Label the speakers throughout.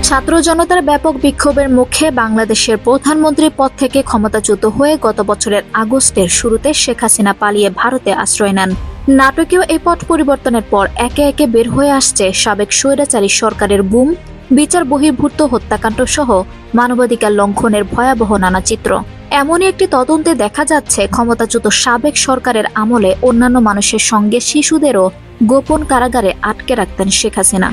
Speaker 1: ছাত্র জনতার ব্যাপক বিক্ষোভের মুখে বাংলাদেশের প্রধানমন্ত্রী পদ থেকে ক্ষমতাচ্যুত হয়ে গত বছরের আগস্টের শুরুতে শেখ হাসিনা পালিয়ে ভারতে আশ্রয় নেন। নাটকীয় এই পট পরিবর্তনের পর একে একে বের হয়ে আসছে সাবেক স্বৈরাচারী সরকারের গুম, বিচার বহির্ভূত হত্যাকাণ্ড সহ মানবাধিকার লঙ্ঘনের ভয়াবহ নানা চিত্র। এমনই একটি তদন্তে দেখা যাচ্ছে ক্ষমতাচ্যুত সাবেক সরকারের আমলে অন্যান্য মানুষের সঙ্গে শিশুদেরও গোপন কারাগারে আটকে রাখতেন শেখ হাসিনা।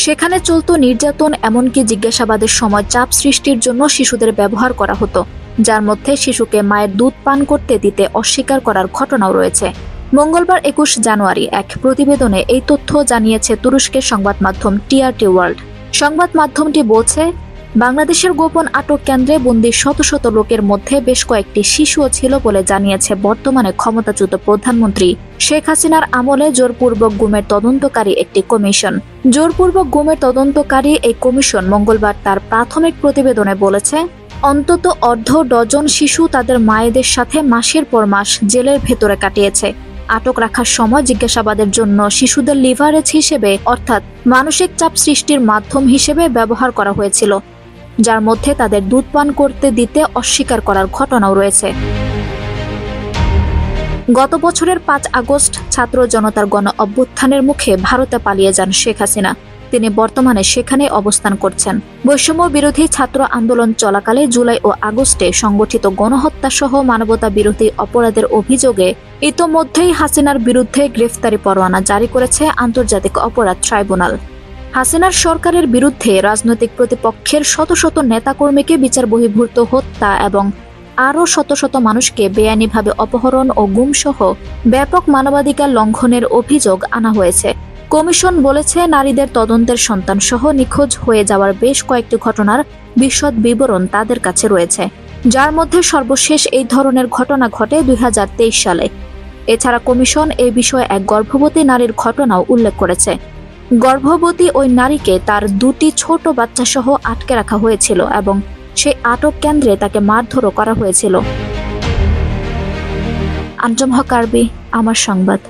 Speaker 1: সেখানে চলত নির্যাতন, এমনকি জিজ্ঞাসাবাদের সময় চাপ সৃষ্টির জন্য শিশুদের ব্যবহার করা হতো, যার মধ্যে শিশুকে মায়ের দুধ পান করতে দিতে অস্বীকার করার ঘটনাও রয়েছে। মঙ্গলবার ২১ জানুয়ারি এক প্রতিবেদনে এই তথ্য জানিয়েছে তুরস্কের সংবাদ মাধ্যম টিআরটি ওয়ার্ল্ড। সংবাদ মাধ্যমটি বলছে, বাংলাদেশের গোপন আটক কেন্দ্রে বন্দী শত শত লোকের মধ্যে বেশ কয়েকটি শিশুও ছিল বলে জানিয়েছে বর্তমানে ক্ষমতাচ্যুত প্রধানমন্ত্রী শেখ হাসিনার আমলে জোরপূর্বক গুমের তদন্তকারী একটি কমিশন। জোরপূর্বক গুমের তদন্তকারী এই কমিশন মঙ্গলবার তার প্রাথমিক প্রতিবেদনে বলেছে, অন্তত অর্ধ ডজন শিশু তাদের মায়েদের সাথে মাসের পর মাস জেলের ভেতরে কাটিয়েছে। আটক রাখার সময় জিজ্ঞাসাবাদের জন্য শিশুদের লিভারেজ হিসেবে, অর্থাৎ মানসিক চাপ সৃষ্টির মাধ্যম হিসেবে ব্যবহার করা হয়েছিল, যার মধ্যে তাদের দুধ পান করতে দিতে অস্বীকার করার ঘটনাও রয়েছে। গত বছরের ৫ আগস্ট ছাত্র জনতার গণ অভ্যুত্থানের মুখে ভারতে পালিয়ে যান শেখ হাসিনা। তিনি বর্তমানে সেখানে অবস্থান করছেন। বৈষম্য বিরোধী ছাত্র আন্দোলন চলাকালে জুলাই ও আগস্টে সংগঠিত গণহত্যা সহ মানবতা বিরোধী অপরাধের অভিযোগে ইতোমধ্যেই হাসিনার বিরুদ্ধে গ্রেফতারি পরোয়ানা জারি করেছে আন্তর্জাতিক অপরাধ ট্রাইব্যুনাল। হাসিনার সরকারের বিরুদ্ধে রাজনৈতিক প্রতিপক্ষের শত শত নেতাকর্মীকে বিচার বহির্ভূত হত্যা এবং আরও শত শত মানুষকে বেআইনিভাবে অপহরণ ও গুমসহ ব্যাপক মানবাধিকার লঙ্ঘনের অভিযোগ আনা হয়েছে। কমিশন বলেছে, নারীদের তদন্তের সন্তানসহ নিখোঁজ হয়ে যাওয়ার বেশ কয়েকটি ঘটনার বিশদ বিবরণ তাদের কাছে রয়েছে, যার মধ্যে সর্বশেষ এই ধরনের ঘটনা ঘটে ২০২৩ সালে। এছাড়া কমিশন এই বিষয়ে এক গর্ভবতী নারীর ঘটনাও উল্লেখ করেছে। গর্ভবতী ওই নারীকে তার ২টি ছোট বাচ্চাসহ আটকে রাখা হয়েছিল এবং সেই আটক কেন্দ্রে তাকে মারধরও করা হয়েছিল। আঞ্জুম হক আরবি, আমার সংবাদ।